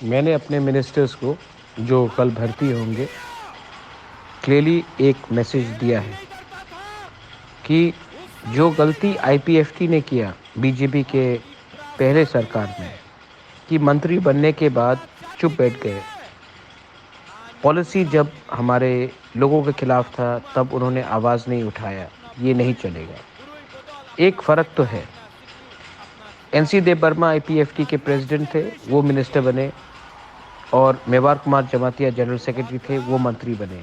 मैंने अपने मिनिस्टर्स को जो कल भर्ती होंगे क्लियरली एक मैसेज दिया है कि जो गलती आईपीएफटी ने किया बीजेपी के पहले सरकार में कि मंत्री बनने के बाद चुप बैठ गए। पॉलिसी जब हमारे लोगों के खिलाफ था तब उन्होंने आवाज़ नहीं उठाया। ये नहीं चलेगा। एक फ़र्क तो है, एनसी देव वर्मा आईपीएफटी के प्रेसिडेंट थे, वो मिनिस्टर बने, और मेवार कुमार जमातिया जनरल सेक्रेटरी थे, वो मंत्री बने।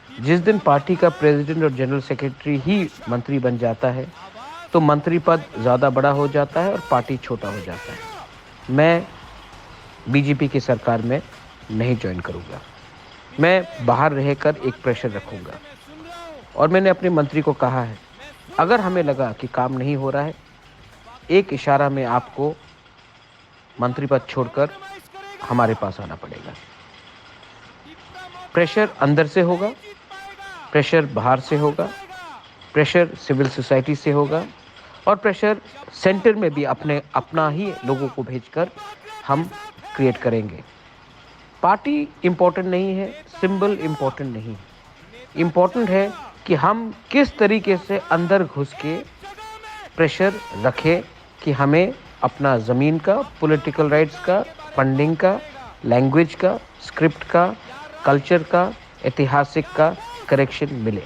जिस दिन पार्टी का प्रेसिडेंट और जनरल सेक्रेटरी ही मंत्री बन जाता है तो मंत्री पद ज़्यादा बड़ा हो जाता है और पार्टी छोटा हो जाता है। मैं बीजेपी की सरकार में नहीं ज्वाइन करूँगा। मैं बाहर रहकर एक प्रेशर रखूँगा और मैंने अपने मंत्री को कहा है, अगर हमें लगा कि काम नहीं हो रहा है, एक इशारा में आपको मंत्री पद छोड़कर हमारे पास आना पड़ेगा। प्रेशर अंदर से होगा, प्रेशर बाहर से होगा, प्रेशर सिविल सोसाइटी से होगा और प्रेशर सेंटर में भी अपना ही लोगों को भेजकर हम क्रिएट करेंगे। पार्टी इम्पोर्टेंट नहीं है, सिंबल इम्पोर्टेंट नहीं है। इम्पोर्टेंट है कि हम किस तरीके से अंदर घुस के प्रेशर रखें कि हमें अपना ज़मीन का, पॉलिटिकल राइट्स का, फंडिंग का, लैंग्वेज का, स्क्रिप्ट का, कल्चर का, ऐतिहासिक का करेक्शन मिले।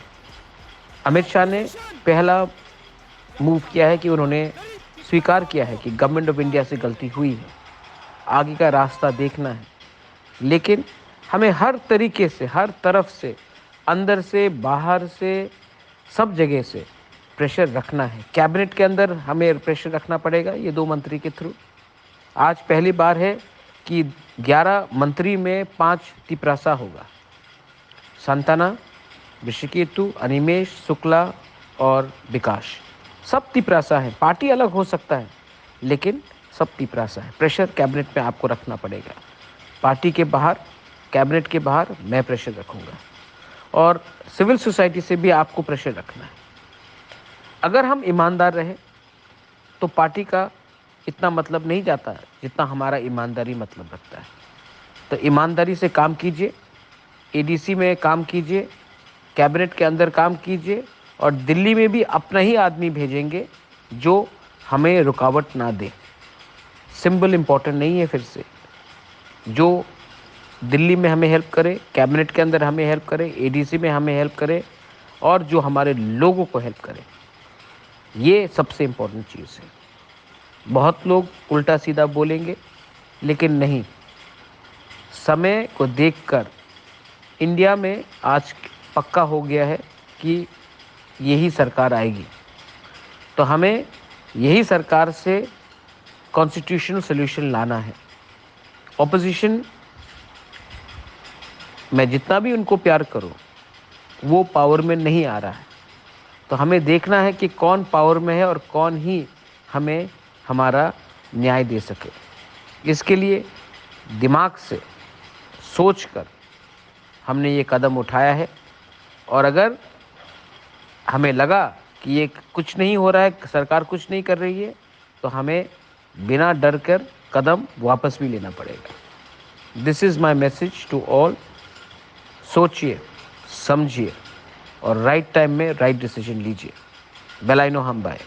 अमित शाह ने पहला मूव किया है कि उन्होंने स्वीकार किया है कि गवर्नमेंट ऑफ इंडिया से गलती हुई है, आगे का रास्ता देखना है। लेकिन हमें हर तरीके से, हर तरफ से, अंदर से, बाहर से, सब जगह से प्रेशर रखना है। कैबिनेट के अंदर हमें प्रेशर रखना पड़ेगा, ये 2 मंत्री के थ्रू। आज पहली बार है कि 11 मंत्री में 5 तिपरासा होगा। संताना, ऋषिकेतु, अनिमेष, शुक्ला और विकास, सब तिपरासा है। पार्टी अलग हो सकता है लेकिन सब तिपरासा है। प्रेशर कैबिनेट में आपको रखना पड़ेगा। पार्टी के बाहर, कैबिनेट के बाहर मैं प्रेशर रखूँगा और सिविल सोसाइटी से भी आपको प्रेशर रखना है। अगर हम ईमानदार रहे तो पार्टी का इतना मतलब नहीं जाता जितना हमारा ईमानदारी मतलब रखता है। तो ईमानदारी से काम कीजिए, एडीसी में काम कीजिए, कैबिनेट के अंदर काम कीजिए और दिल्ली में भी अपना ही आदमी भेजेंगे जो हमें रुकावट ना दे। सिंबल इम्पोर्टेंट नहीं है। फिर से जो दिल्ली में हमें हेल्प करे, कैबिनेट के अंदर हमें हेल्प करे, एडीसी में हमें हेल्प करे और जो हमारे लोगों को हेल्प करे, ये सबसे इम्पोर्टेंट चीज़ है। बहुत लोग उल्टा सीधा बोलेंगे लेकिन नहीं, समय को देखकर इंडिया में आज पक्का हो गया है कि यही सरकार आएगी। तो हमें यही सरकार से कॉन्स्टिट्यूशनल सॉल्यूशन लाना है। ऑपोजिशन, मैं जितना भी उनको प्यार करूं, वो पावर में नहीं आ रहा है। तो हमें देखना है कि कौन पावर में है और कौन ही हमें हमारा न्याय दे सके। इसके लिए दिमाग से सोचकर हमने ये कदम उठाया है और अगर हमें लगा कि ये कुछ नहीं हो रहा है, सरकार कुछ नहीं कर रही है, तो हमें बिना डर कर कदम वापस भी लेना पड़ेगा। This is my message to all. सोचिए, समझिए और राइट टाइम में राइट डिसीजन लीजिए। बेल आई नो हम बाय।